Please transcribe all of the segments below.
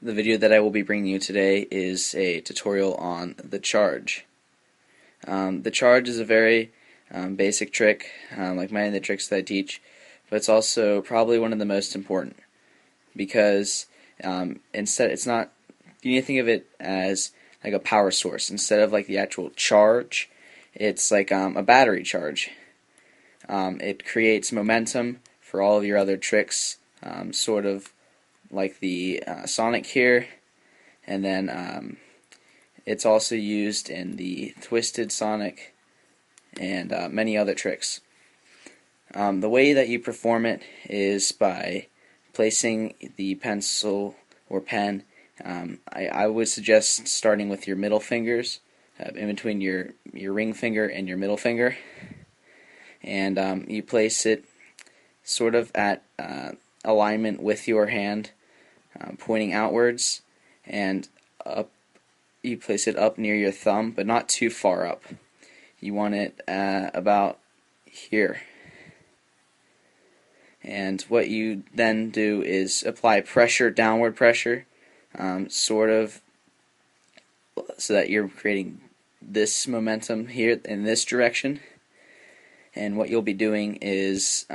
The video that I will be bringing you today is a tutorial on the charge. The charge is a very basic trick, like many of the tricks that I teach, but it's also probably one of the most important because instead it's not, you need to think of it as like a power source. Instead of like the actual charge, it's like a battery charge. It creates momentum for all of your other tricks, sort of like the Sonic here, and then it's also used in the Twisted Sonic and many other tricks. The way that you perform it is by placing the pencil or pen. I would suggest starting with your middle fingers, in between your ring finger and your middle finger, and you place it sort of at alignment with your hand, pointing outwards, and up. You place it up near your thumb, but not too far up. You want it about here. And what you then do is apply pressure, downward pressure, sort of so that you're creating this momentum here in this direction. And what you'll be doing is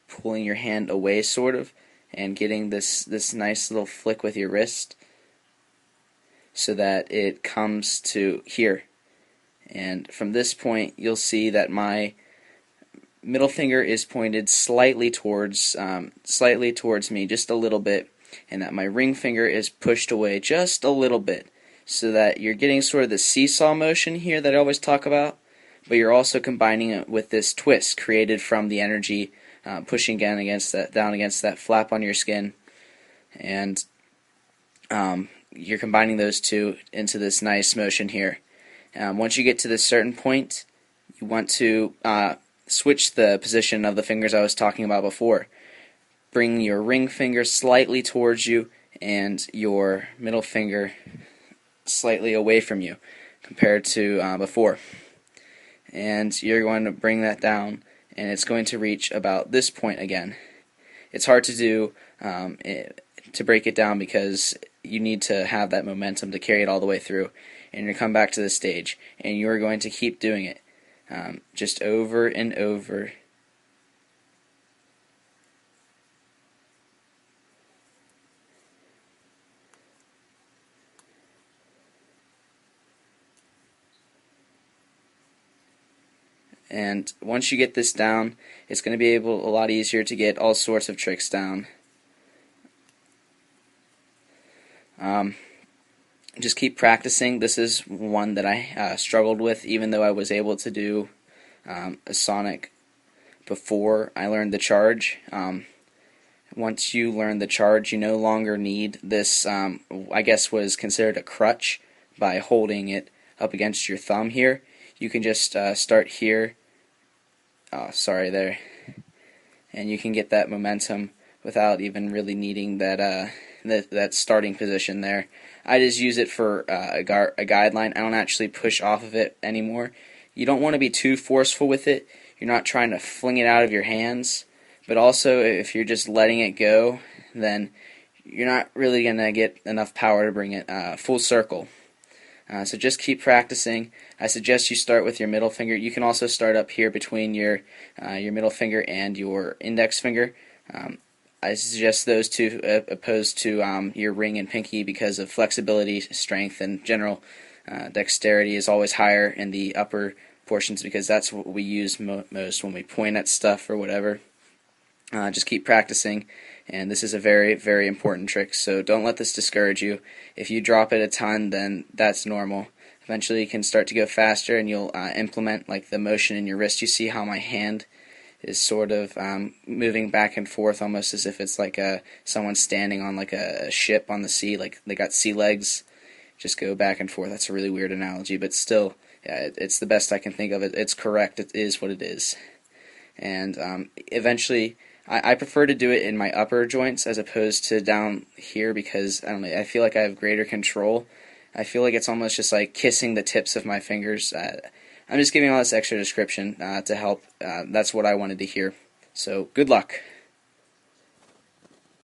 pulling your hand away, sort of, and getting this nice little flick with your wrist, so that it comes to here. And from this point, you'll see that my middle finger is pointed slightly towards me, just a little bit, and that my ring finger is pushed away just a little bit, so that you're getting sort of the seesaw motion here that I always talk about, but you're also combining it with this twist created from the energy pushing down against that flap on your skin, and you're combining those two into this nice motion here. Once you get to this certain point, you want to switch the position of the fingers I was talking about before. Bring your ring finger slightly towards you and your middle finger slightly away from you compared to before. And you're going to bring that down, and it's going to reach about this point again. It's hard to do to break it down because you need to have that momentum to carry it all the way through. And you're going to come back to the stage, and you're going to keep doing it just over and over. And once you get this down, it's going to be a lot easier to get all sorts of tricks down. Just keep practicing. This is one that I struggled with, even though I was able to do a Sonic before I learned the charge. Once you learn the charge, you no longer need this, I guess was considered a crutch, by holding it up against your thumb here. You can just start here, there, and you can get that momentum without even really needing that starting position there. I just use it for a guideline. I don't actually push off of it anymore. You don't want to be too forceful with it. You're not trying to fling it out of your hands, but also if you're just letting it go, then you're not really going to get enough power to bring it full circle. So just keep practicing. I suggest you start with your middle finger. You can also start up here between your middle finger and your index finger. I suggest those two opposed to your ring and pinky because of flexibility, strength, and general dexterity is always higher in the upper portions because that's what we use most when we point at stuff or whatever. Just keep practicing, and this is a very, very important trick, so don't let this discourage you. If you drop it a ton, then that's normal. Eventually you can start to go faster, and you'll implement like the motion in your wrist. You see how my hand is sort of moving back and forth, almost as if it's like someone standing on like a ship on the sea, like they got sea legs, just go back and forth. That's a really weird analogy, but still, yeah, it's the best I can think of it. It's correct. It is what it is. And eventually, I prefer to do it in my upper joints as opposed to down here because I don't know, I feel like I have greater control. I feel like it's almost just like kissing the tips of my fingers. I'm just giving all this extra description to help. That's what I wanted to hear. So good luck.